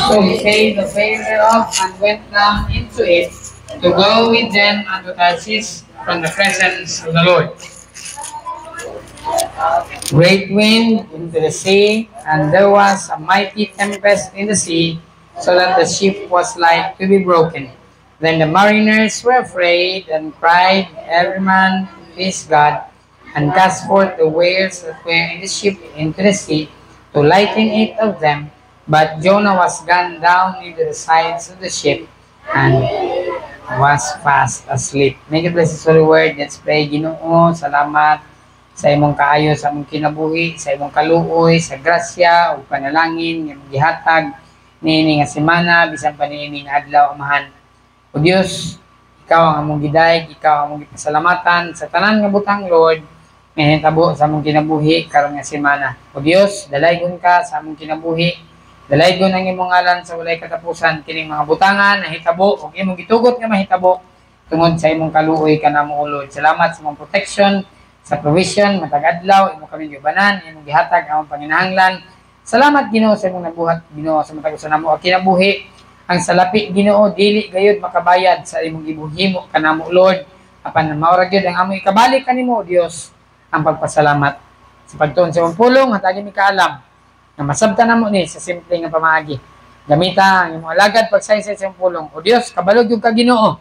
So he paid the fare thereof and went down into it to go with them unto Tarsus from the presence of the Lord. Great wind into the sea, and there was a mighty tempest in the sea, so that the ship was like to be broken. Then the mariners were afraid and cried, every man to his God, and cast forth the wares that were in the ship into the sea, to lighten it of them. But Jonah was gone down into the sides of the ship, and was fast asleep. May God bless His holy word. Let's pray. Ginoo, salamat sa imong kaayo sa among kinabuhi, sa imong kaluoy, sa grasya o panalangin nga gihatag niini nga semana bisan pa niini nga adlaw, Amahan. O Dios, ikaw ang among gidayeg, ikaw ang among gipasalamatan sa tanan nga butang, Lord, nga hitabo sa among kinabuhi karon nga semana. O Dios, dalaygon ka sa among kinabuhi. Dalaygon ang imong ngalan sa walay katapusan kining mga butangan na hitabo ug imong gitugot nga mahitabo tungod sa imong kaluoy kanamo, O Lord. Salamat sa imong protection, sa provision, matag adlaw, imo kami gibanan, imong gihatag ang panginahanglan. Salamat Ginoo sa imong nabuhat, Ginoo, sa matag usa namo ang kinabuhi. Ang salapi Ginoo dili gayud makabayad sa imong gibuhimo kanamo, Lord. Apan mao ra gyud ang among ikabalik kanimo, Dios, ang pagpasalamat. Sa pagtuon sa imong pulong hatagi mi kaalam nga masabtan namo ni sa simple nga pamaagi. Gamita ang imong alagad pagsaysay sa imong pulong. O Dios, kabalog gyud ka Ginoo.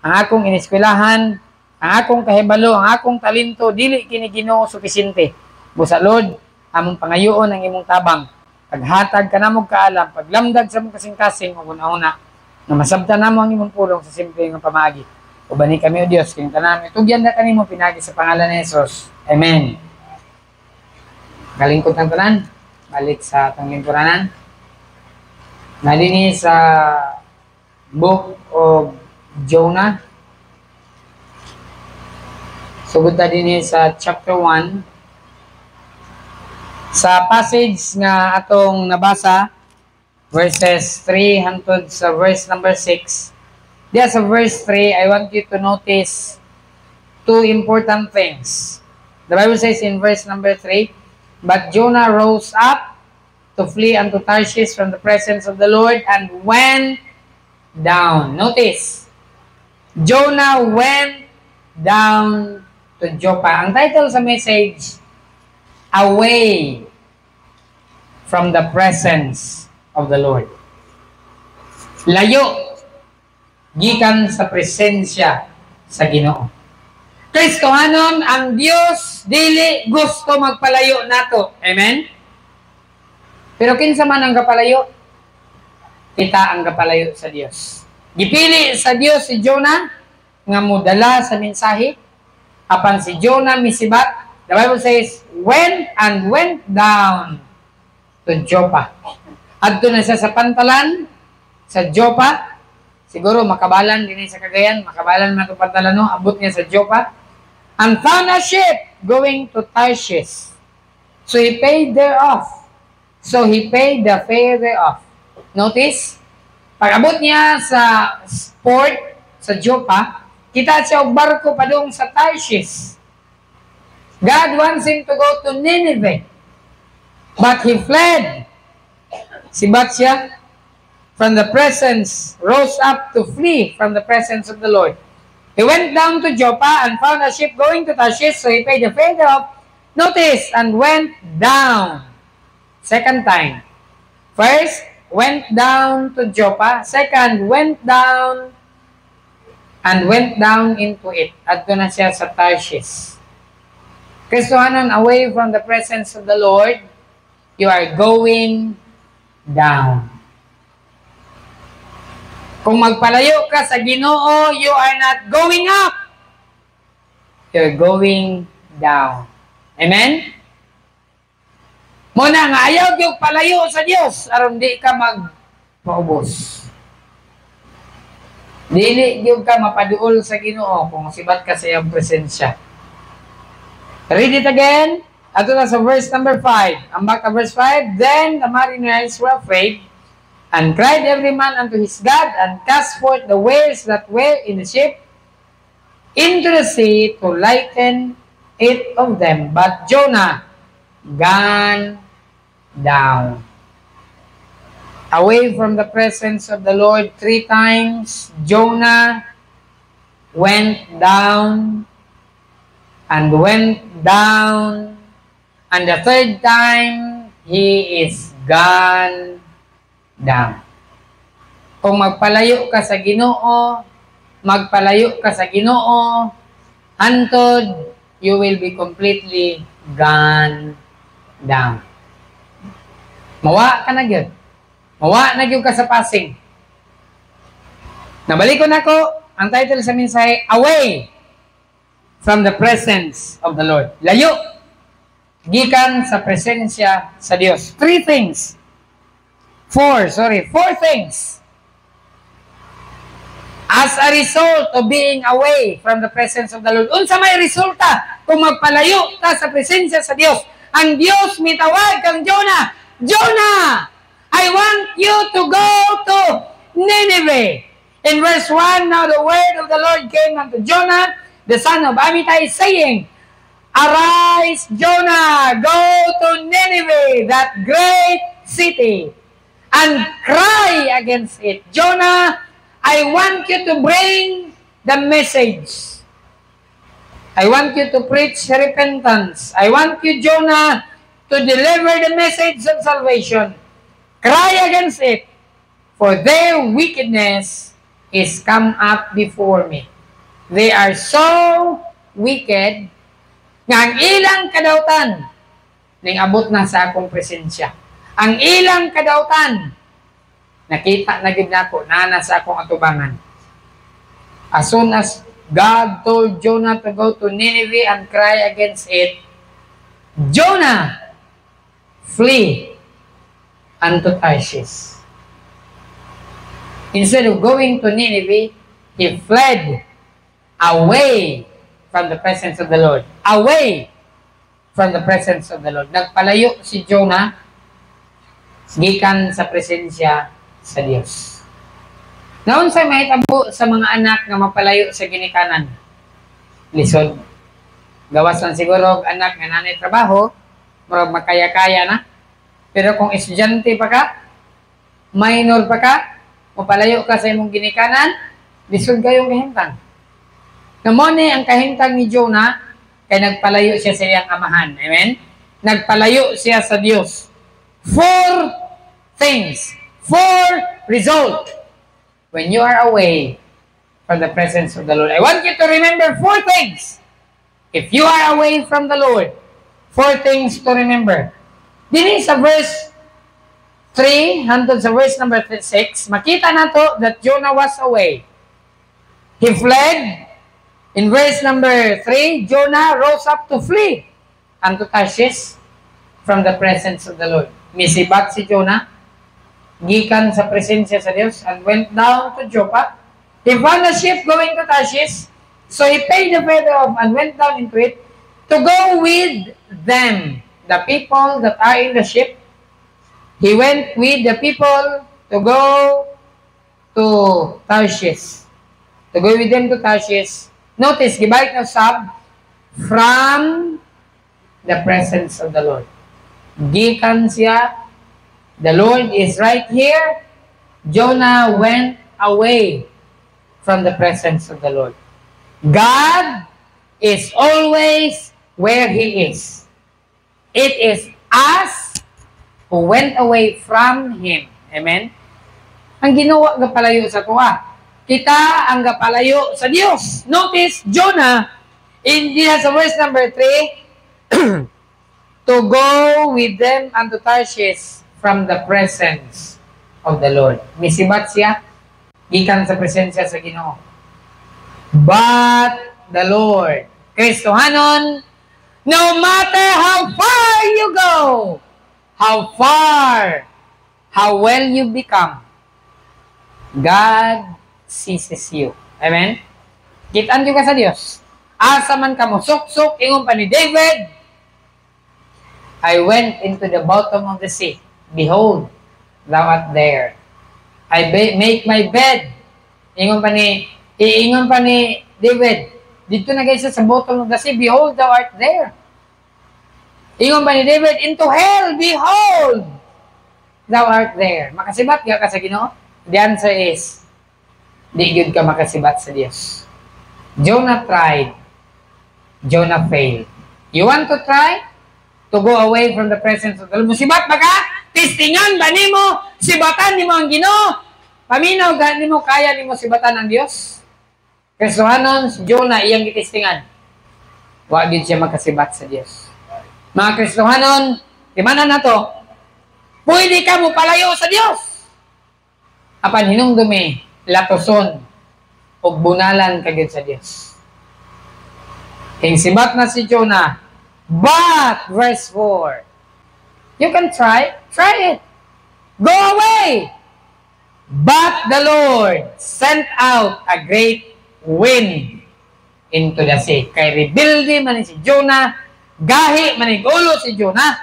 Ang akong ineskwelahan, ang akong kahibalo, ang akong talento, dili kini Ginoo supisente. Busa Lord, among pangayoon ang imong tabang. Paghatag ka namog kaalam, paglamdag sa mong kasing-kasing o una-una, na masabtan namo ang imong pulong sa simple nga pamaagi. Ubani kami, O Dios, kini tanan itugyan na kanimo pinagi sa pangalan ni Jesus. Amen. Kalingkod ng tanan, balik sa atong lingkuranan. Nalini sa Book of Jonah. Sugod ta dinhi sa chapter 1. Sa passage nga atong nabasa, verses 3 hangtod sa verse number 6. Diya sa verse 3, I want you to notice two important things. The Bible says in verse number 3, but Jonah rose up to flee unto Tarshish from the presence of the Lord and went down. Notice, Jonah went down to Joppa. Ang title sa message, Away from the Presence of the Lord. Layo gikan sa presensya sa Ginoo. Kristohanon, ang Dios dili gusto magpalayo nato. Amen? Pero kinsa man ang kapalayo? Kita ang kapalayo sa Dios. Gipili sa Dios si Jonah nga mudala sa mensahe. Apan si Jonah misibat, the Bible says, went down to Joppa. Adto na siya sa pantalan sa Joppa. Siguro makabalan din sa Cagayan, makabalan man ito pantalan, no? Abot niya sa Joppa. And found a ship going to Tarshish. So he paid thereof. So he paid the fare thereof. Notice, pag abot niya sa port sa Joppa, kita siya og barko padung sa Tarshish. God wants him to go to Nineveh. But he fled. Sibat siya from the presence, rose up to flee from the presence of the Lord. He went down to Joppa and found a ship going to Tarshish, so he paid the fare thereof. Notice, and went down. Second time. First, went down to Joppa. Second, went down and went down into it. Adto na siya sa Tarshish. Kristohanon, away from the presence of the Lord, you are going down. Kung magpalayo ka sa Ginoo, you are not going up. You're going down. Amen? Muna nga, ayaw yung palayo sa Diyos, aron di ka magpaubos. Dili yung ka mapaduol sa Ginoo kung sibat ka sa iyang presensya. Read it again. Ato na sa verse number 5. Ang back to verse 5. Then the mariners were afraid, and cried every man unto his God, and cast forth the wares that were in the ship into the sea to lighten it of them. But Jonah gone down. away from the presence of the Lord 3 times. Jonah went down and went down, and the 3rd time, he is gone down. Kung magpalayo ka sa Ginoo, hantod, you will be completely gone down. Mawa ka na gyud. Mawa na gyud ka sa passing. Nabalikon ako, ang title sa mensahe, Away from the presence of the Lord. Layo. Gikan sa presensya sa Dios. 4 things. As a result of being away from the presence of the Lord. Unsa may resulta kung magpalayo ka sa presensya sa Dios. Ang Dios mitawag kang Jonah. Jonah, I want you to go to Nineveh. In verse 1, now the word of the Lord came unto Jonah, the son of Amittai, saying, Arise, Jonah, go to Nineveh, that great city, and cry against it. Jonah, I want you to bring the message. I want you to preach repentance. I want you, Jonah, to deliver the message of salvation. Cry against it, for their wickedness is come up before me. They are so wicked nga ang ilang kadautan ning abot na sa akong presensya. Ang ilang kadautan nakita na gid nako na sa akong atubangan. As soon as God told Jonah to go to Nineveh and cry against it, Jonah flee unto Tarshish. Instead of going to Nineveh, he fled away from the presence of the Lord. Away from the presence of the Lord. Nagpalayo si Jonah gikan sa presensya sa Dios. Naon sa mahitabo sa mga anak nga mapalayo sa ginikanan? Lisod. Gawas lang siguro anak nga nanay trabaho, murag makaya-kaya na. Pero kung estudyante pa ka, minor pa ka, mapalayo ka sa imong ginikanan, lisod kayong kahintang. Namoni ang kahintang ni Jonah, kay nagpalayo siya sa iyang amahan. Amen? Nagpalayo siya sa Dios. 4 things. 4 result. When you are away from the presence of the Lord. I want you to remember 4 things. If you are away from the Lord, 4 things to remember. Dini sa verse 3, hantod sa verse number 6, makita nato that Jonah was away. He fled. In verse number 3, Jonah rose up to flee unto Tarshish from the presence of the Lord. Misibat si Jonah, gikan sa presensya sa Dios, and went down to Joppa. He found a ship going to Tarshish, so he paid the fare thereof and went down into it to go with them, the people that are in the ship. He went with the people to go to Tarshish. To go with them to Tarshish. Notice, gibalik na sab, from the presence of the Lord. Gikan siya, the Lord is right here. Jonah went away from the presence of the Lord. God is always where He is. It is us who went away from Him. Amen? Ang ginawa nga palayo sa tuwa. Kita ang gapalayo sa Dios. Notice, Jonah, in sa verse number 3, to go with them unto Tarshish from the presence of the Lord. Misibat siya, gikan sa presensya sa Ginoo. But the Lord, Kristohanon, no matter how far you go, how well you become, God sees you. Amen? Kitaan nyo ka sa Diyos. Asa man ka mo, sok-sok, ingon pa ni David, I went into the bottom of the sea. Behold, thou art there. I make my bed. Ingon pa ni David, dito na guys sa bottom of the sea, behold, thou art there. Ingon pa ni David, into hell, behold, thou art there. Makasibat ka sa Ginoo? The answer is, di gyud ka makasibat sa Dios. Jonah tried. Jonah failed. You want to try to go away from the presence of the Lord? Musibat ba ka? Testingan ba nimo? Sibatan nimo ang Ginoo? Paminaw nimo kaya nimo sibatan ang Dios? Kristohanon, si Jonah iyang gitestingan. Wa gyud siya makasibat sa Dios. Mga Kristohanon, timanan na to. Pwede ka mo palayo sa Dios. Apan hinungdumi, latoson, o bunalan kagid sa Dios. King sibat na si Jonah, but, verse 4, you can try it. Go away. But the Lord sent out a great wind into the sea. Kay rebuildi man si Jonah, gahi man ulo si Jonah,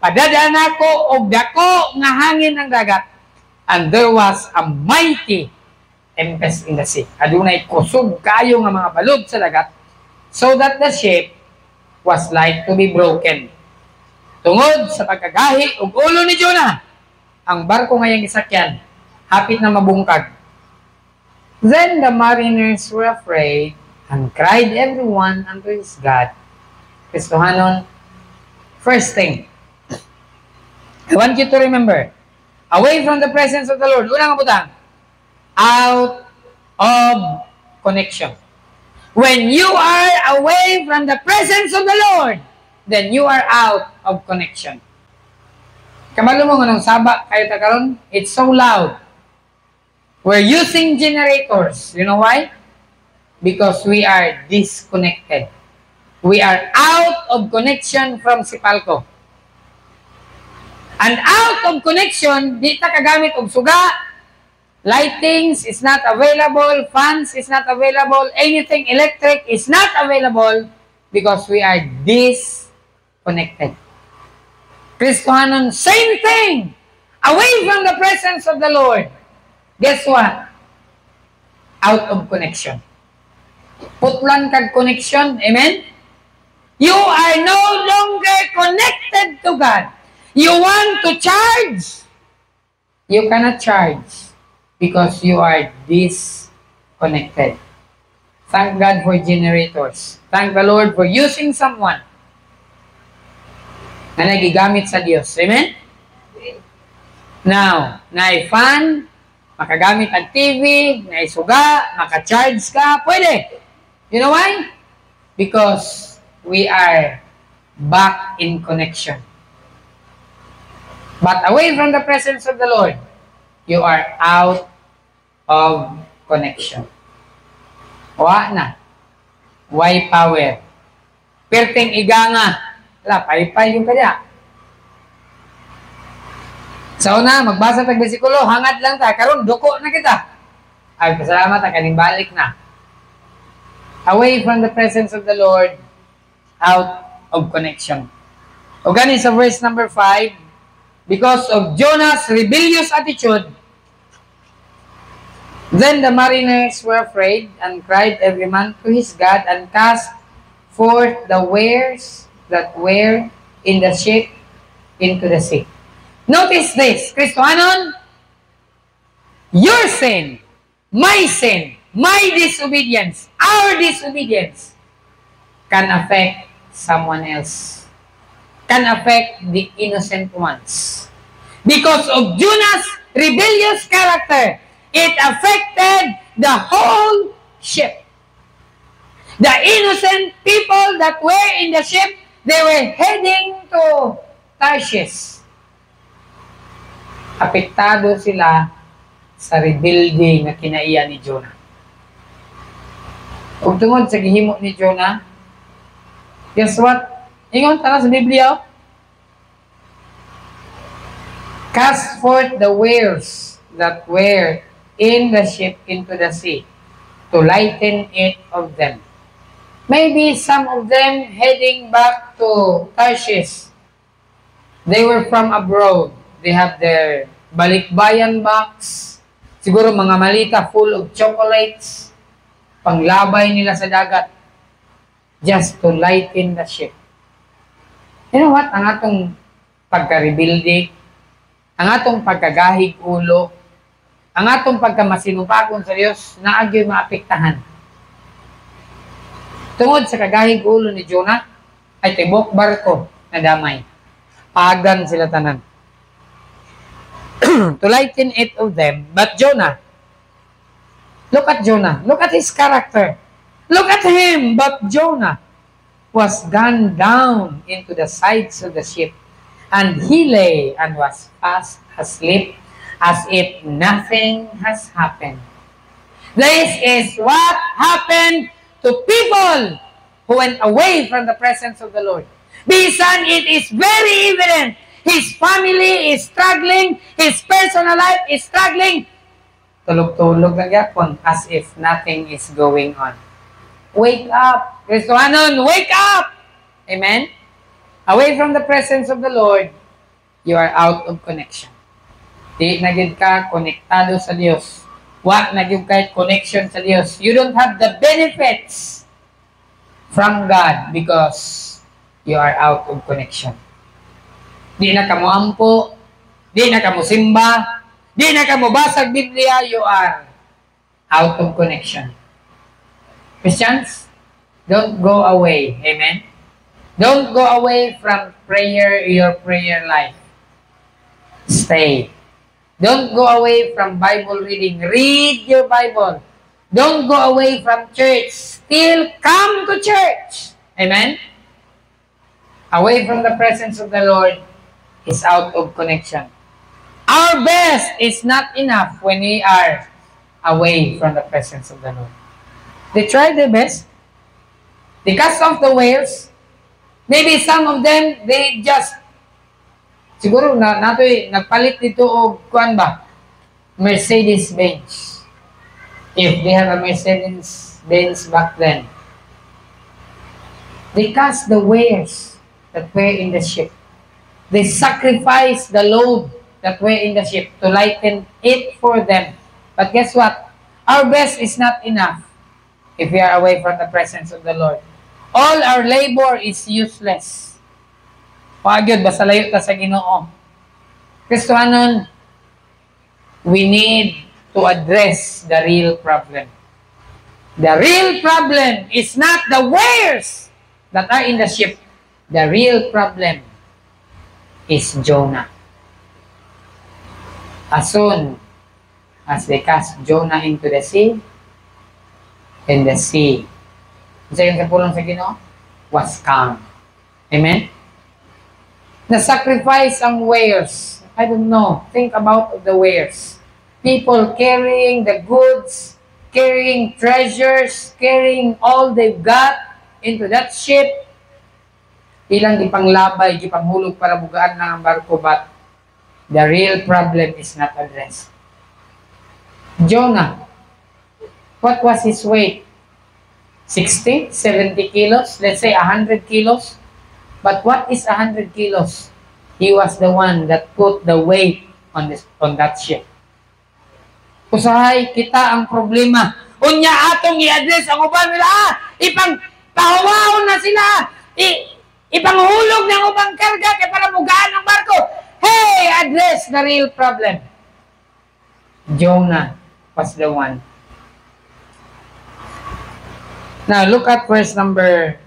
padadaan ako og dako nga hangin ang dagat. And there was a mighty tempest in the sea. Adunay kusog kayo nga mga balod sa dagat, so that the ship was like to be broken. Tungod sa pagkagahi og ulo ni Jonah, ang barko ngayang gisakyan hapit na mabungkag. Then the mariners were afraid and cried everyone unto his God. Kristohanon, first thing, I want you to remember, away from the presence of the Lord, unang butang, out of connection. When you are away from the presence of the Lord, then you are out of connection. Kamalo mo nung saba kayo ta karon, it's so loud. We're using generators. You know why? Because we are disconnected. We are out of connection from Sipalco. And out of connection, di ta kagamit og suga. Lightings is not available. Fans is not available. Anything electric is not available because we are disconnected. Kristohanon, same thing. Away from the presence of the Lord. Guess what? Out of connection. Putlan kag connection. Amen? You are no longer connected to God. You want to charge. You cannot charge because you are disconnected. Thank God for generators. Thank the Lord for using someone na nagigamit sa Diyos. Amen? Now, na-fan, makagamit ang TV, naisuga, maka-charge ka, pwede. You know why? Because we are back in connection. But away from the presence of the Lord, you are out of connection. Wa na. Why power? Perting iganga. Wala, pay-pay yung kanya. So na, magbasa tag bersikulo, hangad lang ta, karon duko na kita. Ay, pasalamat, kaning balik na. Away from the presence of the Lord, out of connection. O gani sa verse number 5, because of Jonah's rebellious attitude, then the mariners were afraid and cried every man to his God and cast forth the wares that were in the ship into the sea. Notice this, Kristohanon, your sin, my disobedience, our disobedience can affect someone else, can affect the innocent ones. Because of Jonah's rebellious character, it affected the whole ship. The innocent people that were in the ship, they were heading to Tarshish. Apektado sila sa rebuilding na kinaiya ni Jonah. Ug tungod sa gihimo ni Jonah, guess what? Ingon tara sa Biblia. Cast forth the wares that were in the ship into the sea to lighten it of them. Maybe some of them heading back to Tarshish. They were from abroad. They have their balikbayan box. Siguro mga malita full of chocolates. Panglabay nila sa dagat. Just to lighten the ship. You know what? Ang atong pagka-rebuilding, ang atong pagkagahig ulo, ang atong pagkamasinupakon sa Dios, naagyoy maapektahan. Tungod sa kagahig ulo ni Jonah, ay tibok barko na damay. Pagan sila tanan. To lighten it of them. But Jonah, look at Jonah. Look at his character. Look at him. But Jonah was gone down into the sides of the ship, and he lay and was fast asleep as if nothing has happened. This is what happened to people who went away from the presence of the Lord. Bisan it is very evident. His family is struggling. His personal life is struggling. Tulog-tulog lang yapon as if nothing is going on. Wake up. Kristohanon, wake up! Amen? Away from the presence of the Lord, you are out of connection. Di na gid ka konektado sa Dios. Wa na gid ka connection sa Dios. You don't have the benefits from God because you are out of connection. Di na ka mo ampo, di na ka mo simba, di na ka mo basag Biblia, you are out of connection. Christians, don't go away. Amen? Don't go away from prayer, your prayer life. Stay. Don't go away from Bible reading. Read your Bible. Don't go away from church. Still come to church. Amen? Away from the presence of the Lord is out of connection. Our best is not enough when we are away from the presence of the Lord. They tried their best. They cast off the wares. Maybe some of them, they just, siguro na natoy nagpalit dito og kuan ba? Mercedes-Benz. If they have a Mercedes-Benz back then. They cast the wares that were in the ship. They sacrificed the load that were in the ship to lighten it for them. But guess what? Our best is not enough if we are away from the presence of the Lord. All our labor is useless. Pagyod, basta layo ta sa Ginoo. Kristohanon, we need to address the real problem. The real problem is not the wares that are in the ship. The real problem is Jonah. As soon as they cast Jonah into the sea, and the sea, sa yung kapulong sa Ginoo, was calm. Amen? Na-sacrifice ang wares. I don't know. Think about the wares. People carrying the goods, carrying treasures, carrying all they've got into that ship. Ilang gipanglabay, gipanghulog para bugaan ng barko, but the real problem is not addressed. Jonah, what was his weight? 60, 70 kilos? Let's say 100 kilos? But what is 100 kilos? He was the one that put the weight on that ship. Usahay kita ang problema. Unya atong i-address ang uban nila. Ipang pahawaon na sila. Ipanghulog ng ubang karga kaya para bugaan ng barko. Hey, address the real problem. Jonah was the one. Now, look at verse number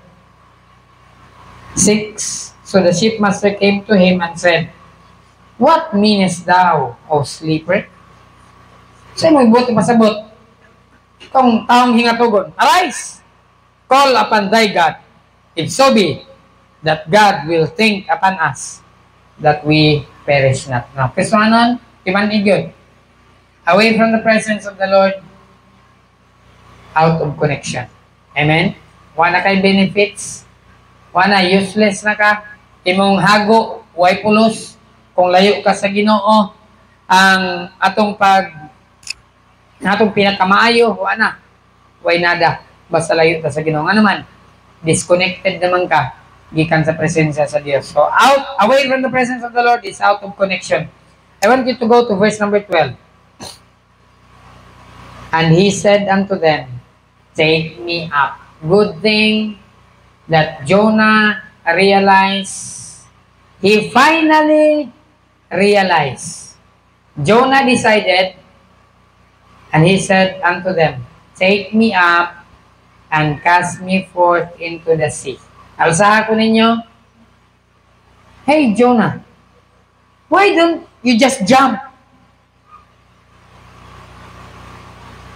6. So the shipmaster came to him and said, "What meanest thou, O sleeper?" Sa'yo mo ibuti masabot. Itong taong hingatugon, "Arise, call upon thy God, if so be that God will think upon us, that we perish not." Now, Kristohanon, iman igyon. Away from the presence of the Lord, out of connection. Amen? Wala kay benefits. Wala, useless na ka. Imong hago, way pulos. Kung layo ka sa Ginoo, ang atong pinakamaayo, wala. Way nada. Basta layo ka sa Ginoo. Ano man, disconnected naman ka gikan sa presensya sa Dios. So, away from the presence of the Lord is out of connection. I want you to go to verse number 12. And he said unto them, "Take me up." Good thing that Jonah realized. He finally realized Jonah decided, and he said unto them, take me up and cast me forth into the sea. Alsahan ko ninyo, hey Jonah, why don't you just jump?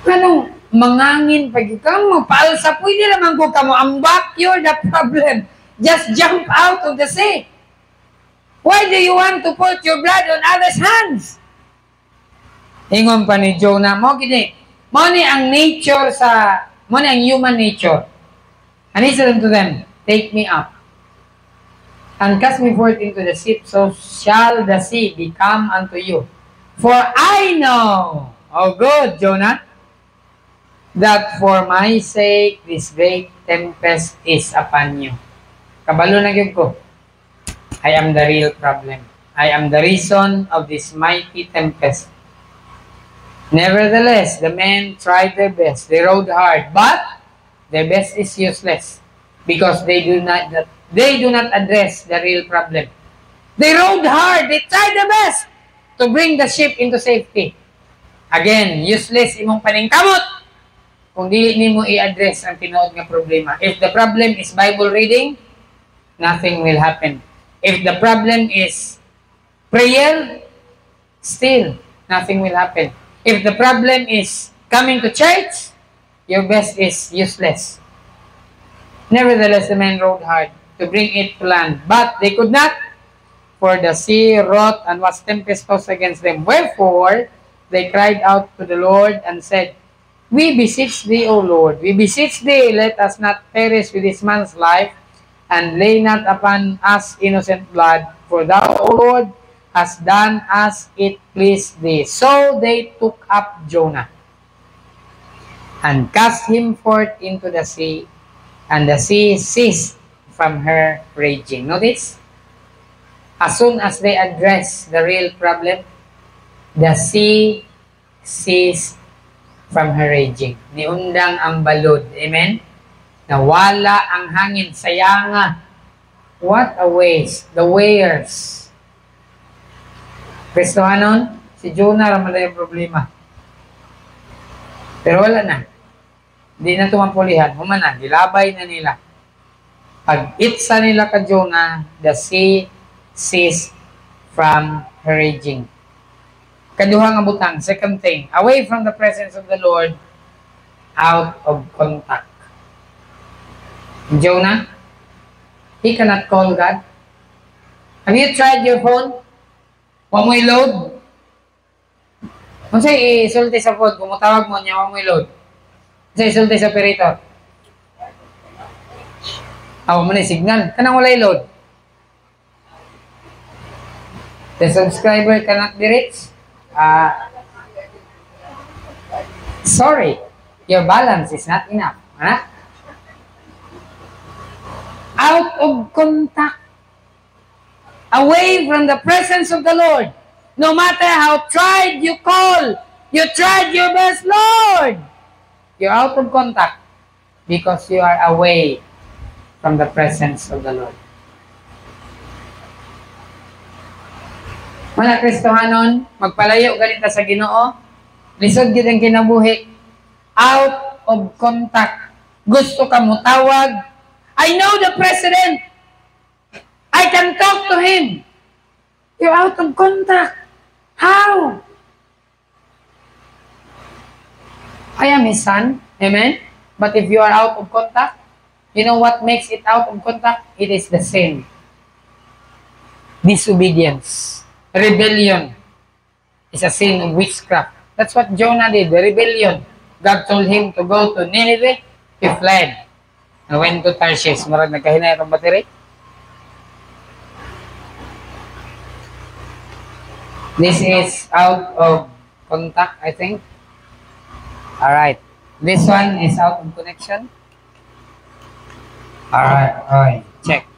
Anong mangangin pag ikaw magpaalsa, pwede naman ko ka mo ambak, you're the problem. Just jump out of the sea. Why do you want to put your blood on others' hands? Ingon pa ni Jonah, mo ni ang nature mo ni ang human nature. And he said unto them, take me up and cast me forth into the sea, so shall the sea become unto you. For I know, oh good, Jonah, that for my sake this great tempest is upon you. Kabalo na gyud ko. I am the real problem. I am the reason of this mighty tempest. Nevertheless, the men tried their best. They rowed hard, but their best is useless because they do not address the real problem. They rowed hard. They tried their best to bring the ship into safety. Again, useless imong paningkamot kung dili nimo i-address ang tinuod nga problema. If the problem is Bible reading, nothing will happen. If the problem is prayer, still nothing will happen. If the problem is coming to church, your best is useless. Nevertheless, the men rowed hard to bring it to land, but they could not, for the sea wrought and was tempestuous against them. Wherefore, they cried out to the Lord and said, we beseech thee, O Lord, we beseech thee, let us not perish with this man's life, and lay not upon us innocent blood, for thou, O Lord, hast done as it pleased thee. So they took up Jonah and cast him forth into the sea, and the sea ceased from her raging. Notice, as soon as they address the real problem, the sea ceased from her raging. Niundang ang balod. Amen? Nawala ang hangin. Sayanga. What a waste. The weighers. Kristohanon, si Jonah raman na yung problema. Pero wala na. Hindi na tumampulihan. Humana, dilabay na nila. Pag itsa nila ka Jonah, the sea ceased from her raging. Kaduha nga butang, second thing, away from the presence of the Lord, out of contact. Jonah, he cannot call God. Have you tried your phone? Huwag mo i-load. Kung sa'yo isulti sa phone, kung matawag mo niya, huwag mo i-load. Kung sa'yo isulti sa operator. Huwag mo na signal. Kanang wala i-load. The subscriber cannot be reached. Sorry, your balance is not enough. Out of contact. Away from the presence of the Lord. No matter how tried you call, you tried your best, Lord. You're out of contact because you are away from the presence of the Lord. Mga Kristohanon, magpalayo ganito sa Ginoo, lisod gid ang kinabuhi. Out of contact. Gusto ka mo tawag. I know the president. I can talk to him. You're out of contact. How? I am his son. Amen? But if you are out of contact, you know what makes it out of contact? It is the sin. Disobedience. Rebellion is a sin of witchcraft. That's what Jonah did, the rebellion. God told him to go to Nineveh. He fled and went to Tarshish. Marag nagkahinay ang battery. This is out of contact, I think. Alright. This one is out of connection. Alright. Check.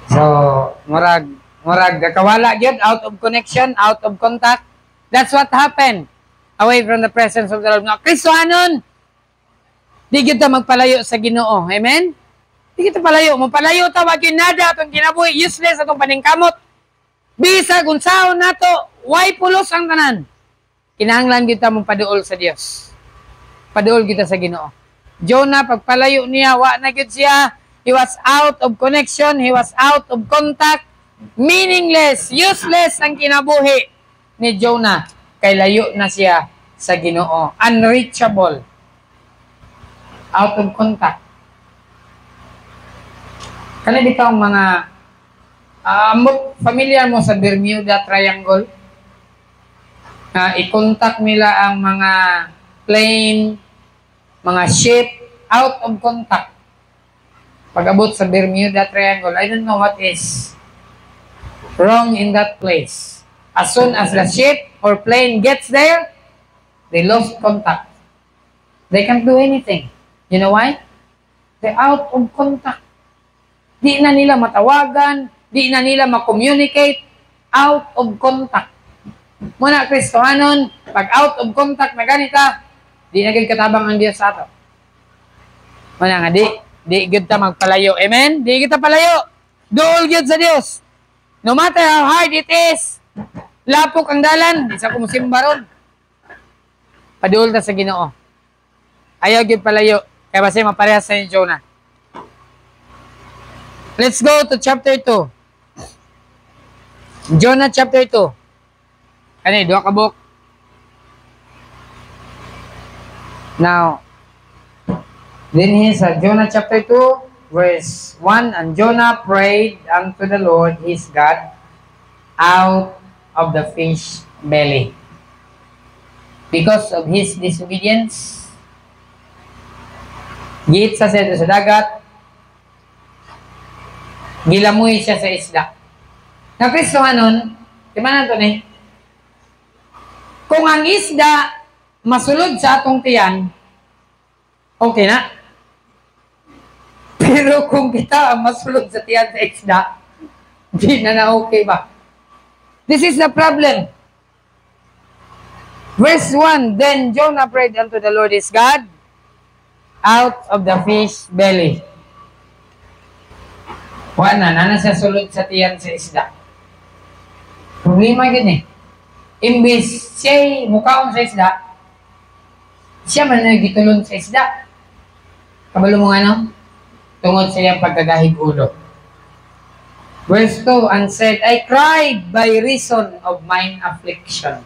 So, murag kawala gyud, out of connection, out of contact. That's what happened. Away from the presence of the Lord. Now, Kristohanon, di gyud ta magpalayo sa Ginoo. Amen? Di kita palayo. Magpalayo ta wag gyud nada atong kinabuhi, useless atong paningkamot. Bisag unsaon nato, way pulos ang tanan. Kinahanglan kita mong paduol sa Dios. Paduol kita sa Ginoo. Jonah, pagpalayo niya, wa na gyud siya. He was out of connection. He was out of contact. Meaningless, useless ang kinabuhi ni Jonah. Kay layo na siya sa Ginoo. Unreachable. Out of contact. Kana bitaw mga familiar mo sa Bermuda Triangle? I-contact nila ang mga plane, mga ship, out of contact. Pag-abot sa Bermuda Triangle, I don't know what is wrong in that place. As soon as the ship or plane gets there, they lost contact. They can't do anything. You know why? They're out of contact. Di na nila matawagan, di na nila makommunicate, out of contact. Muna, Kristohanon, pag out of contact na ganita, di na gid katabang ang Diyos sa ato. Muna nga, di gid ta magpalayo. Amen? Di kita palayo. Duol gid sa Dios. No matter how hard it is, lapok ang dalan, di sa kumusimba ron. Paduol ta sa Ginoo. Ayaw gid palayo. Kaya basta maparehas sa ni Jonah. Let's go to chapter 2. Jonah chapter 2. Ano eh, duha ka book. Now, then he said, Jonah chapter 2, verse 1, and Jonah prayed unto the Lord his God out of the fish belly. Because of his disobedience, giit sa siya sa dagat, gilamuy siya sa isda. Na Kristohanon, di man nato ni? Kung ang isda masulod sa atong tiyan, okay na. Pero kung kita ang masulod sa tiyan sa isda, di na okay ba? This is the problem. Verse 1, then Jonah prayed unto the Lord his God out of the fish belly. Wala na siya sulod sa tiyan sa isda. Problema yun eh. Imbis siya mukaon sa isda, siya man na gitulon sa isda. Kabalo mo nga no? Tungod sa iyang pagkagahig ulo. Verse 2, and said, I cried by reason of mine affliction.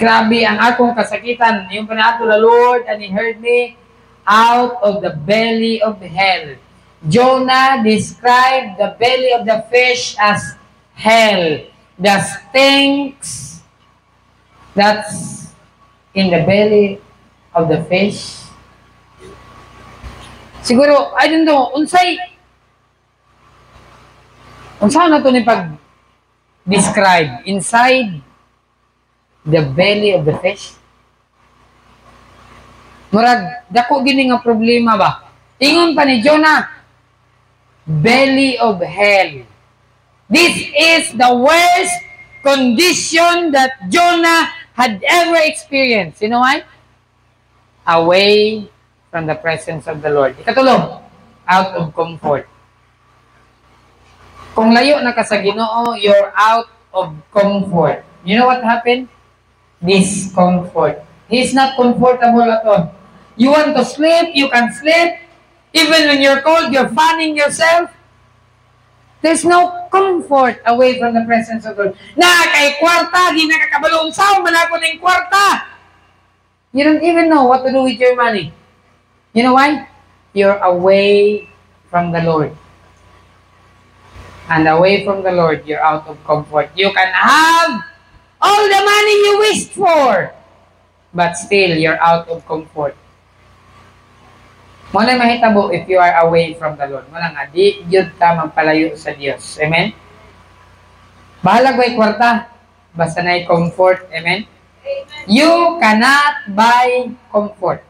Grabe ang akong kasakitan. Yung panato the Lord, and He heard me out of the belly of hell. Jonah described the belly of the fish as hell. The stinks that's in the belly of the fish. Siguro, I don't know, unsay na ito ni pag-describe inside the belly of the fish? Murag, dako gini nga problema ba? Ingon pa ni Jonah, belly of hell. This is the worst condition that Jonah had ever experienced. You know why? Away from the presence of the Lord. Ikatulong, out of comfort. Kung layo na ka sa Ginoo, you're out of comfort. You know what happened? Discomfort. He's not comfortable at all. You want to sleep, you can sleep. Even when you're cold, you're fanning yourself. There's no comfort away from the presence of God. Na kay kwarta, di nakakabalong sao, manako ng kwarta. You don't even know what to do with your money. You know why? You're away from the Lord. And away from the Lord, you're out of comfort. You can have all the money you wished for, but still, you're out of comfort. Muna mahitabo if you are away from the Lord. Muna nga, di yun ka magpalayo sa Diyos. Amen? Bahalag ba'y kwarta? Basta na'y comfort. Amen? You cannot buy comfort.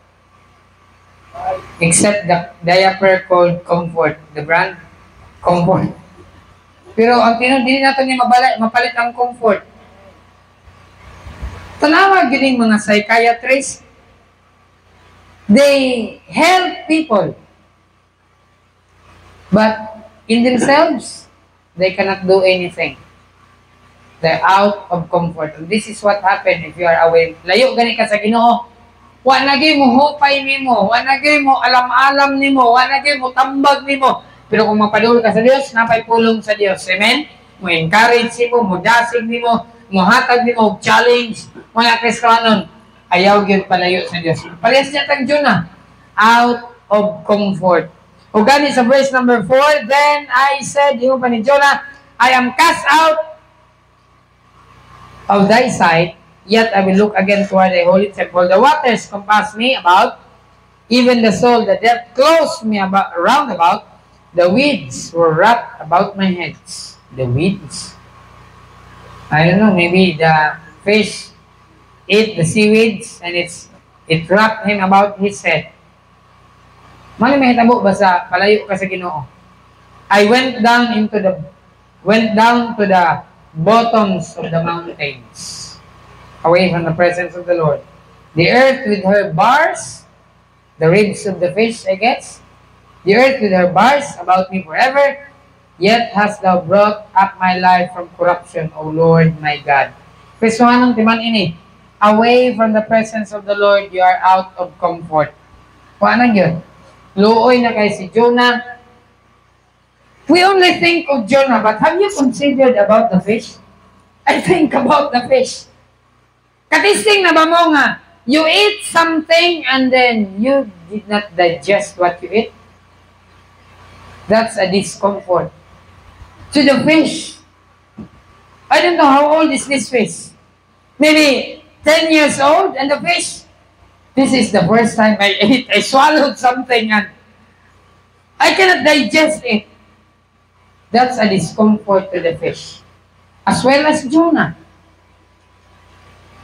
Except the diaper called Comfort. The brand? Comfort. Pero ang hindi natin niya mapalit ang comfort. Tanawag yun yung mga psychiatrists. They help people. But in themselves, they cannot do anything. They're out of comfort. And this is what happened if you are away. Layo gani ka sa Ginoo. Wa na gyud mo hupay nimo, wa na gyud mo alam-alam nimo, wa na gyud mo tambag nimo. Pero kung mapadul ka sa Dios, napay pulong sa Dios. Amen? Mo encourage nimo, mo dasig nimo, mo hatag nimo og challenge mga Kristiyanon. Ayaw gyud palayo sa Dios. Parehas niya tag Jonah, out of comfort. O gani sa verse number 4, then I said, yung pa ni Jonah, I am cast out of thy sight, yet I will look again toward thy holy temple. The waters compass me about, even the soul, the depth closed me about, round about. The weeds were wrapped about my heads. The weeds. I don't know, maybe the fish ate the seaweeds and it wrapped him about his head. Mali mahitabo ba sa palayo ka sa Ginoo? I went down to the bottoms of the mountains, away from the presence of the Lord. The earth with her bars, the ribs of the fish, I guess. The earth with her bars about me forever. Yet hast thou brought up my life from corruption, O Lord my God. Kristohanong timan ini, away from the presence of the Lord, you are out of comfort. Paano yun? Luoy na kay si Jonah. We only think of Jonah, but have you considered about the fish? I think about the fish. Katisting na ba mo nga, you eat something and then you did not digest what you eat? That's a discomfort. To the fish, I don't know how old is this fish. Maybe 10 years old, and the fish, this is the first time I ate. I swallowed something and I cannot digest it. That's a discomfort to the fish. As well as Jonah.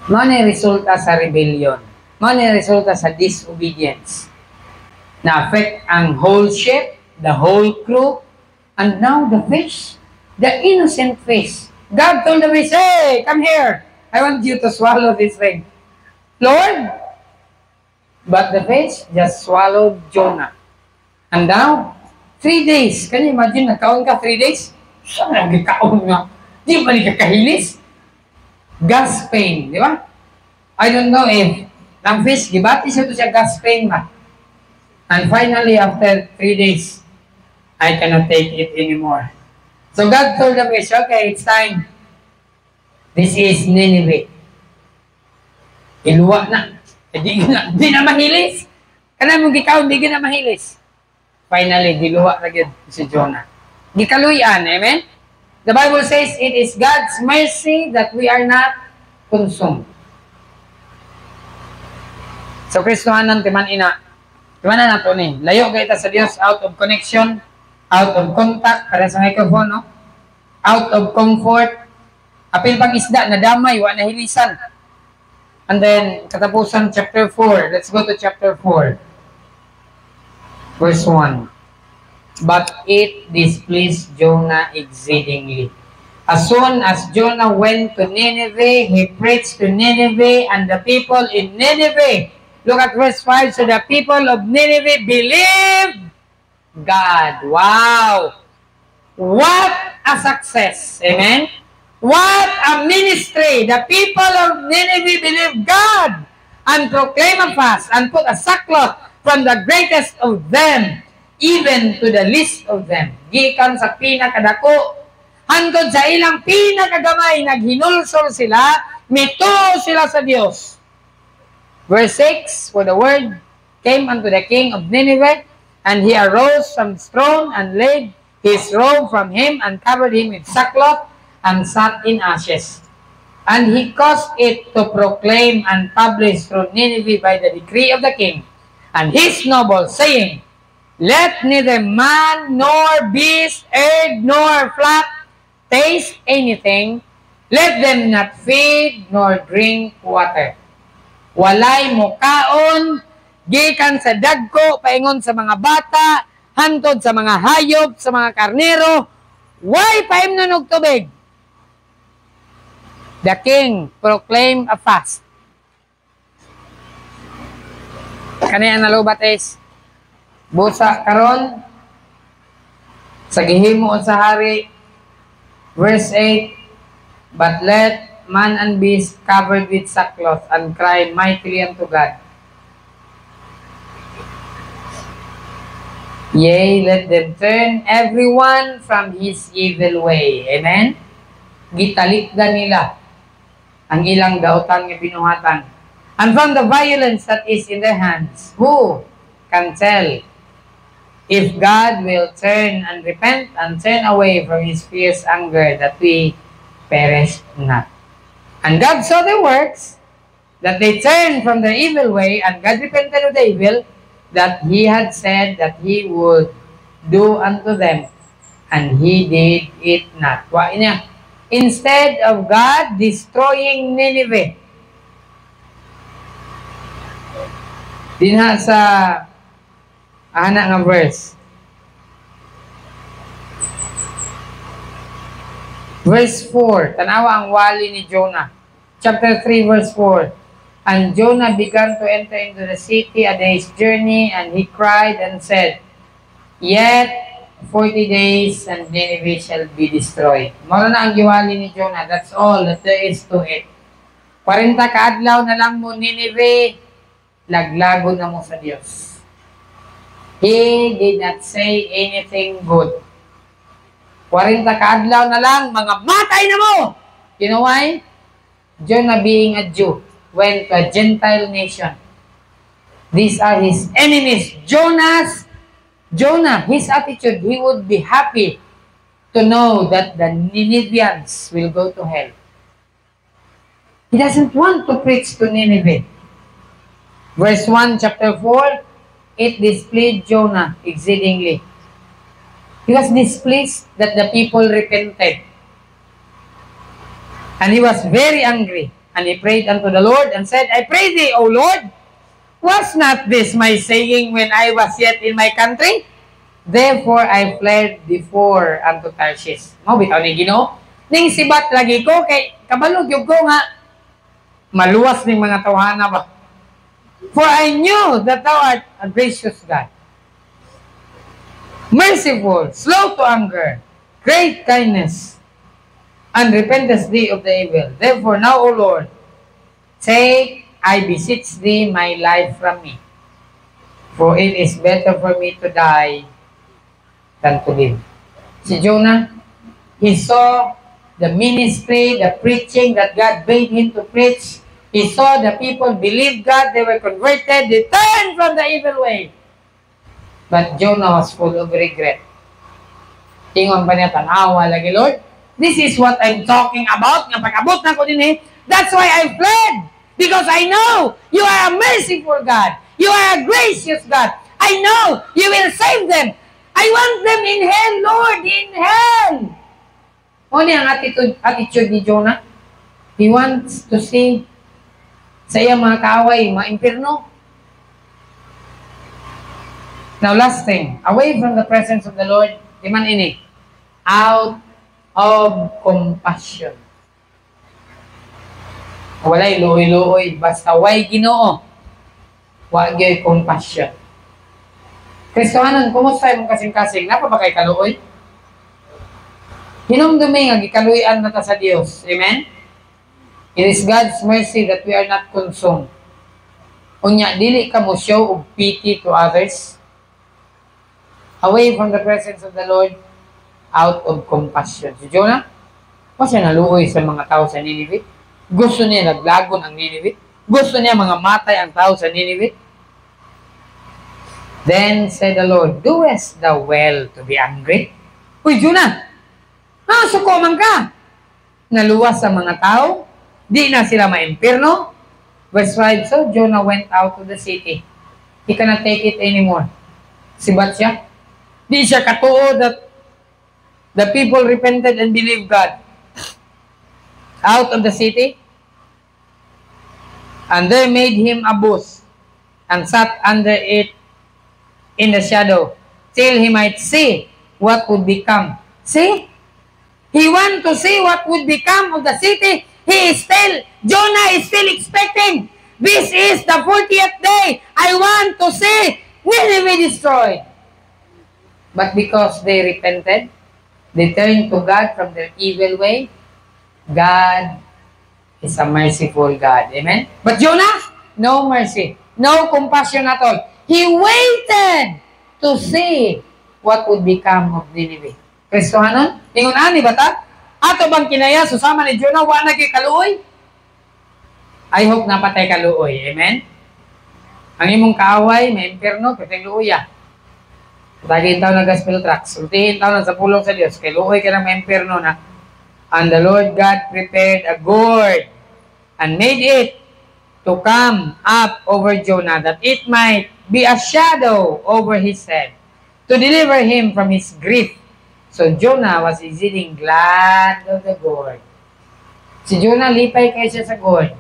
Mani resulta sa rebellion. Mani resulta sa disobedience. Na-affect ang whole ship, the whole crew, and now the fish, the innocent fish. God told the fish, hey, come here. I want you to swallow this thing. Lord, but the fish just swallowed Jonah. And now, 3 days. Can you imagine, nagkaon ka 3 days? Saan nagkakaon nga? Di ba nagkakahilis? Gas pain, di ba? I don't know if ang fish, gibati siya to siya gas pain ba? And finally, after 3 days, I cannot take it anymore. So God told the fish, okay, it's time. This is Nineveh. Iluwa na. Di na mahilis. Kana mong gikaon, di na mahilis. Finally, diluwa na gid si Jonah. Gikaluyan, amen? The Bible says it is God's mercy that we are not consumed. So, Kristohanan, timan ina. Timan na po ni. Layo kayo sa Dios, out of connection, out of contact, para sa microphone, no? Out of comfort. Apil pang isda, nadamay, wa nahilisan. And then, katapusan, chapter 4. Let's go to chapter 4. Verse 1. But it displeased Jonah exceedingly. As soon as Jonah went to Nineveh, he preached to Nineveh and the people in Nineveh. Look at verse 5. So the people of Nineveh believed God. Wow! What a success. Amen? What a ministry. The people of Nineveh believed God and proclaimed a fast and put a sackcloth from the greatest of them, even to the least of them. Gikan sa pinakadako, hangtod sa ilang pinakagamay, naghinulsol sila, mituo sila sa Dios. Verse 6, for the word came unto the king of Nineveh, and he arose from his throne, and laid his robe from him, and covered him with sackcloth, and sat in ashes. And he caused it to proclaim and publish through Nineveh by the decree of the king, and his nobles, saying, let neither man nor beast, herb nor flock taste anything. Let them not feed nor drink water. Walay mukaon, gikan sa dagko, paingon sa mga bata, hantod sa mga hayop, sa mga karnero, way paimnon og tubig. The king proclaimed a fast. Kanina nalubat is busa karon sa gihimo sa hari Verse 8, but let man and beast covered with sackcloth and cry mightily unto God. Yea, let them turn everyone from his evil way. Amen? Gitalikdan nila ang ilang dautan nga binuhatan. And from the violence that is in their hands, who can tell if God will turn and repent and turn away from his fierce anger that we perish not? And God saw their works, that they turned from their evil way, and God repented of the evil that he had said that he would do unto them, and he did it not. Wa niya. Instead of God destroying Nineveh, dinha sa ana nga verse. Verse 4, tanawa ang wali ni Jonah. Chapter 3, verse 4. And Jonah began to enter into the city a day's journey, and he cried and said, yet 40 days and Nineveh shall be destroyed. Mara na ang giwali ni Jonah. That's all that there is to it. 40 kaadlaw na lang mo Nineveh, laglago na mo sa Diyos. He did not say anything good. 40 kaadlaw na lang, mga matay na mo! You know why? Jonah being a Jew went to a Gentile nation. These are his enemies. Jonah, his attitude, he would be happy to know that the Ninevians will go to hell. He doesn't want to preach to Nineveh. Verse 1, chapter 4, it displeased Jonah exceedingly. He was displeased that the people repented. And he was very angry. And he prayed unto the Lord and said, I pray thee, O Lord, was not this my saying when I was yet in my country? Therefore I fled before unto Tarshish. Mo bitaw ni Ginoo. Ning sibat lagi ko kay kabalog yung ko nga maluwas ning mga tawhana ba. For I knew that thou art a gracious God, merciful, slow to anger, great kindness, and repentest thee of the evil. Therefore now, O Lord, take, I beseech thee, my life from me. For it is better for me to die than to live. Si Jonah, he saw the ministry, the preaching that God bade him to preach. He saw the people believe God, they were converted, they turned from the evil way. But Jonah was full of regret. Ingon pa niya, tanawa lagi, Lord, this is what I'm talking about. Nga pag-abot na ko din eh. That's why I fled. Because I know you are a merciful God. You are a gracious God. I know you will save them. I want them in hell, Lord, in hell. O niya ang attitude ni Jonah. He wants to see sa iya mga kaaway, mga impirno. Now last thing, away from the presence of the Lord, di man ini, out of compassion. Walay luoy-luoy, basta way Ginoo. Wagyoy compassion. Kristohanon, kumusta yung kasing-kasing? Napa ba kay kaluoy? Hinumdumi nga gikaluyan na ta sa Dios. Amen? It is God's mercy that we are not consumed. Unya, dili ka mo show of pity to others. Away from the presence of the Lord, out of compassion. Si Jonah, pa siya naluoy sa mga tao sa Nineveh. Gusto niya naglagon ang Nineveh. Gusto niya mga matay ang tao sa Nineveh. Then said the Lord, doest thou well to be angry? Uy, Jonah! Suko man ka! Naluwas sa mga tao. Di na sila maimpirno. Verse 5, so Jonah went out to the city. He cannot take it anymore. Sibat siya. Di siya katuo that the people repented and believed God. Out of the city. And they made him a booth and sat under it in the shadow till he might see what would become. See? He want to see what would become of the city. Jonah is still expecting. This is the 40th day. I want to see Nineveh destroyed. But because they repented, They turned to God from their evil way. God is a merciful God. Amen? But Jonah, no mercy. No compassion at all. He waited to see what would become of Nineveh. Kristohanon, tingon ani bata? Ato bang kinaya susama ni Jonah wa na kay kaluoy? I hope napatay kaluoy. Amen? Ang imong kaaway, may impyerno, katay luoya. Tagin taon na gospel tracks. Ultihin taon na sa pulong sa Diyos. Kay luoy ka ng may impyerno na. And the Lord God prepared a gourd and made it to come up over Jonah, that it might be a shadow over his head, to deliver him from his grief. So Jonah was exceeding glad of the gourd. Si Jonah lipay kayo siya sa gourd.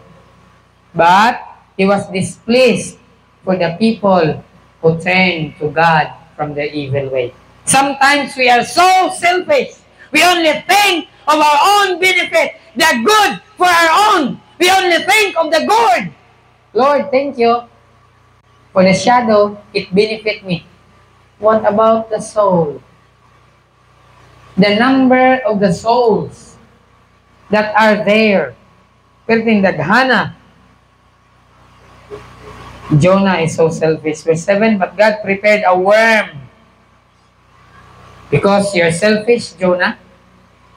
But he was displeased for the people who turned to God from their evil way. Sometimes we are so selfish. We only think of our own benefit, the good for our own. We only think of the good. Lord, thank you for the shadow. It benefit me. What about the soul? The number of the souls that are there. Perting daghana. Jonah is so selfish. Verse 7, but God prepared a worm. Because you're selfish, Jonah.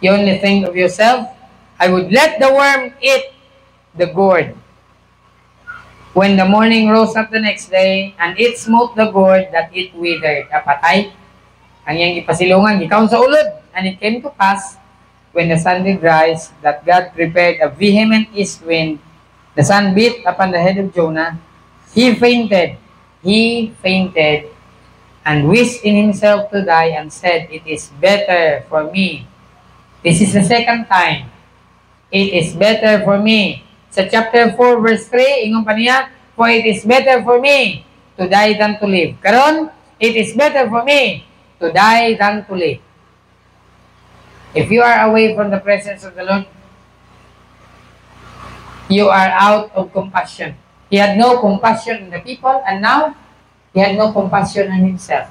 You only think of yourself. I would let the worm eat the gourd. When the morning rose up the next day, and it smote the gourd, that it withered. Apatay. Ang iyang ipasilungan, gikaon sa ulod. And it came to pass, when the sun did rise, that God prepared a vehement east wind. The sun beat upon the head of Jonah. He fainted. He fainted, and wished in himself to die, and said, it is better for me. This is the second time. It is better for me. Sa chapter 4, verse 3, ingon pa niya, for it is better for me to die than to live. Karon, it is better for me to die than to live. If you are away from the presence of the Lord, you are out of compassion. He had no compassion on the people, and now, he had no compassion on himself.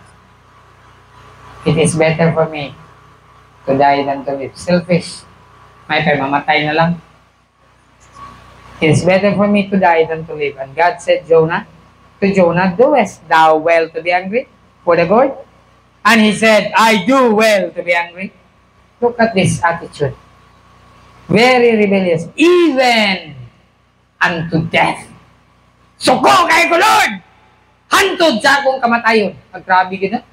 It is better for me to die than to live. Selfish. May mamatay na lang. It is better for me to die than to live. And God said to Jonah, doest thou well to be angry for the gourd? And he said, I do well to be angry. Look at this attitude. Very rebellious. Even unto death. Suko kay ko, Lord! Hantod sa akong kamatayon. Magkrabi gina.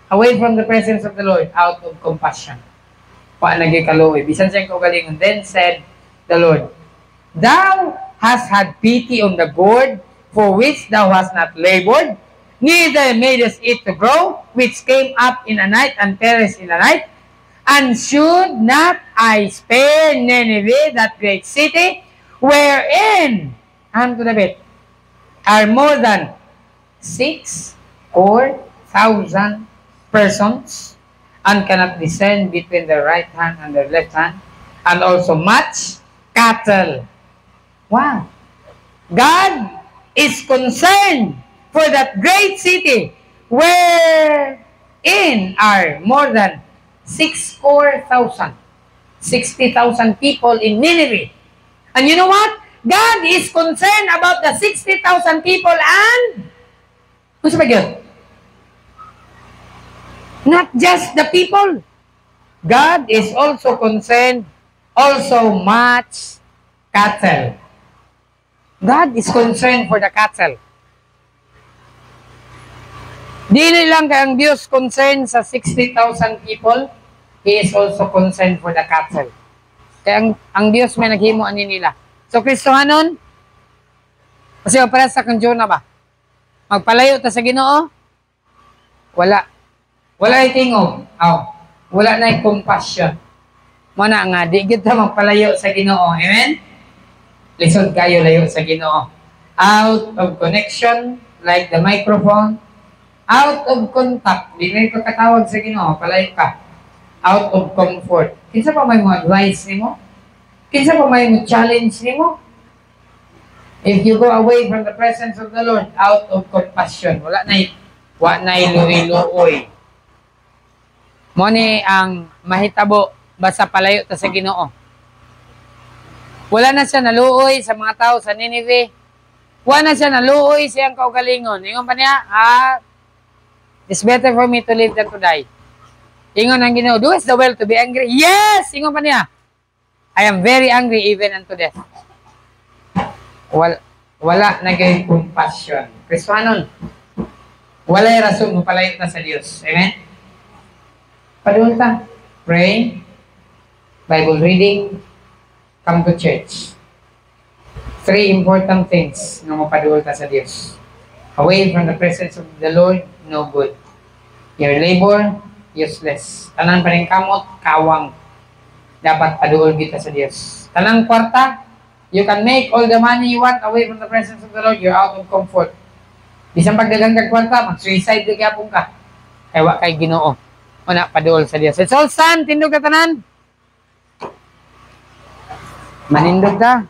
Away from the presence of the Lord, out of compassion. Paanagikaluoy. Bisan siyang kaugalingon. Then said the Lord, thou hast had pity on the gourd, for which thou hast not labored, neither madest it to grow, which came up in a night and perished in a night. And should not I spare Nineveh, that great city, wherein, hand to the bit, are more than 6,000 persons, and cannot discern between the right hand and the left hand, and also much cattle. Wow! God is concerned for that great city, wherein are more than 6,000, 60,000 people in Nineveh. And you know what? God is concerned about the 60,000 people and who's ba yun? Not just the people. God is also concerned also much cattle. God is concerned for the cattle. Dili lang kay ang Diyos concerned sa 60,000 people, He is also concerned for the cattle. Kaya ang Diyos may naghimo ani nila. So, Kristohanon, kasi para sa kang Jonah ba? Magpalayo ta sa Ginoo? Wala. Wala itingog. Wala na compassion. Mana nga, di kita magpalayo sa Ginoo. Amen? Lisod kayo layo sa Ginoo. Out of connection, like the microphone. Out of contact. Di na ito katawag sa Ginoo. Palayo ka. Out of comfort. Kinsa pa may mo advice ni mo? Kinsa pa may mo challenge ni mo? If you go away from the presence of the Lord, out of compassion, wala na iluoy. Mo ni ang mahitabo basta palayo ta sa Ginoo. Wala na siya naluoy sa mga tao sa Nineveh. Wala na siya naluoy siyang kaugalingon. Ingon pa niya, it's better for me to live than to die. Ingon ang Ginoo, do is the well to be angry? Yes! Ingon pa niya, I am very angry even unto death. Wala na gayong compassion. Kristohanon, wala yung rason mo palayo na sa Diyos. Amen? Padulong ta. Pray, Bible reading, come to church. 3 important things na mapadulong ta sa Diyos. Away from the presence of the Lord, no good. Your labor, useless. Tanan pa rin kamot, kawang. Dapat paduol kita sa Diyos. Tanang kwarta, you can make all the money you want away from the presence of the Lord. You're out of comfort. Bisang pagdagang kag kwarta, mag-suicide di kaya ka. Kaya wa kay Ginoo. Una, paduol sa Diyos. Let's all stand. Tindog na tanan. Manindog ka.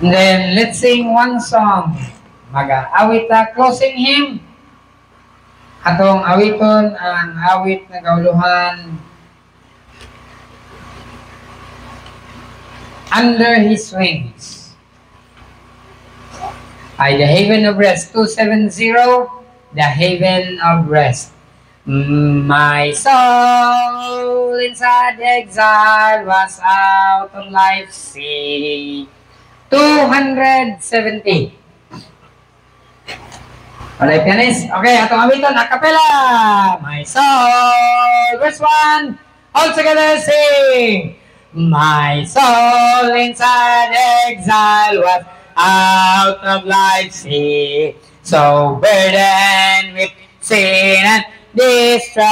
And then, let's sing one song. Mag-awit ta, closing hymn. Atong awiton ang awit na kauluhan. Under His Wings. Ay, the Haven of Rest. 270, the Haven of Rest. My soul inside exile was out on life's sea. 270. Alright, pianist. Okay, atong awiton, a cappella. My soul. Verse 1. All together sing. My soul inside exile was out of life's sea, so burdened with sin and distress.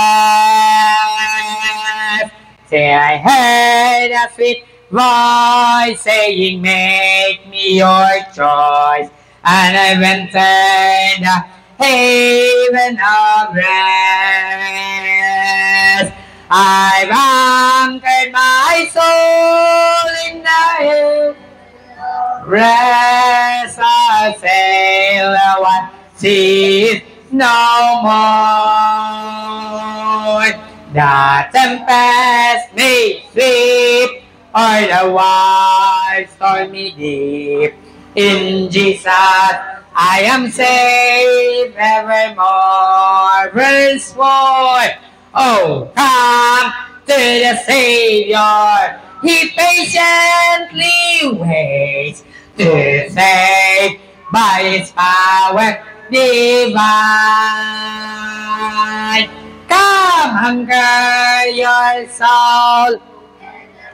Say I heard a sweet voice saying, make me your choice. And I entered the haven of rest. I've anchored my soul in the haven of rest. I'll sail the one seas no more. The tempest may sweep, or the wild stormy deep. In Jesus, I am safe evermore. Verse 4. Oh, come to the Savior. He patiently waits to save by His power divine. Come, hunger your soul,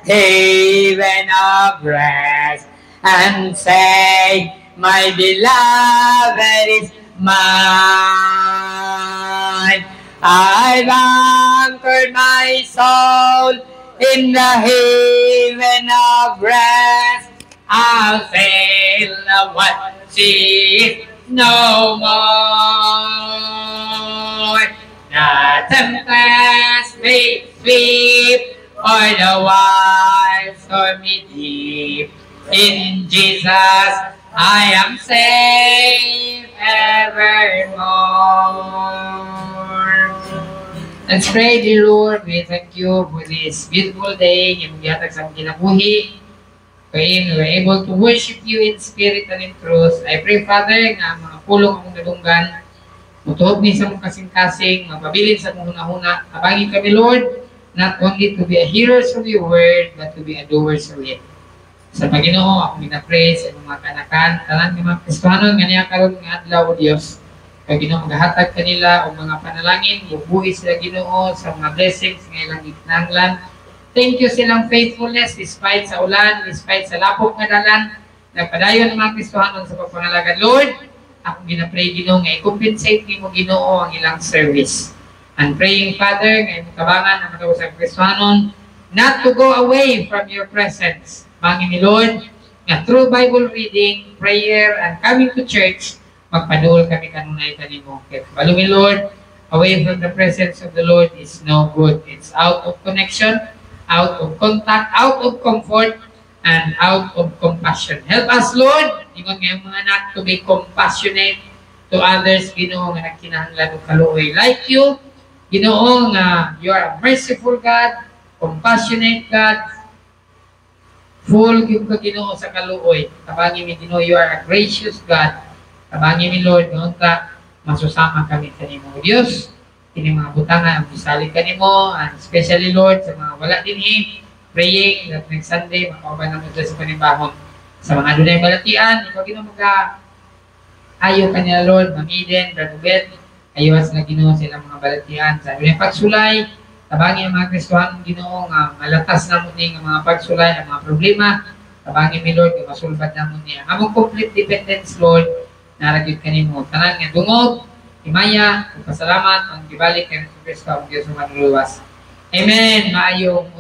haven of rest, and say, my beloved is mine. I've anchored my soul in the haven of rest. I'll sail the one sea no more. The tempest may sweep, or the wild stormy deep. In Jesus, I am safe evermore. Let's pray, dear Lord. We thank you for this beautiful day. Yung gihatag sa kinabuhi. We were able to worship you in spirit and in truth. I pray, Father, nga mga pulong akong nadunggan, mutuhog ni sa mong kasing-kasing, mapabilin sa mong hunahuna. Abangin kami, Lord, not only to be a hearers of your word, but to be a doers of it. Sa Panginoon, ako minapray sa mga kanakan, tanan ng mga Kristohanon, nga niya karoon ng adlaw o Diyos. Kaya Ginoo, magahatag kanila o mga panalangin, ibuhi sila Ginoo sa mga blessings ng ilang itinanglan. Thank you silang faithfulness despite sa ulan, despite sa lapok nga dalan. Nagpadayon ng mga Kristohanon sa pagpangalagad. Lord, ako ginapray Ginoo nga i-compensate ni mo Ginoo ang ilang service. And praying, Father, nga imutabangan ang mga sa Kristohanon not to go away from your presence. Mangin ni Lord, nga through Bible reading, prayer, and coming to church, magpaduol kami kanunay kanimo. Balumin, Lord, away from the presence of the Lord is no good. It's out of connection, out of contact, out of comfort, and out of compassion. Help us, Lord, ingon ngayong mga anak, to be compassionate, to others, Ginoo, nga nagkinahanglan og kaluoy. Like you, Ginoo, nga you are a merciful God, compassionate God, full gyud ka, Ginoo, sa kaluoy. Tabangi mi, Ginoo, you are a gracious God. Tabangi mi, Lord, nga unta masusama kami kanimo, Dios. Kini mga butangan ang bisalig kanimo, and especially, Lord, sa mga wala dinhi, praying that next Sunday makauban na mo sa panibahon. Sa mga dunay balatian, ikaw, Ginoo, ayaw kanila, Lord, Ma'am Eden, Brother Bet, ayawas na, Ginoo, sila mga balatian. Sa dunay pagsulay, tabangi ang mga Kristohan, Ginoo, nga malatas na mo ni mga pagsulay, ang mga problema, tabangi mi, Lord, nga masulbad na mo niya. Among complete dependence, Lord, naragid kanimo. Tanan nga dungog, himaya, pasalamat, ang gibalik kay Kristo, ang Diyos ng manluluwas. Amen. Maayong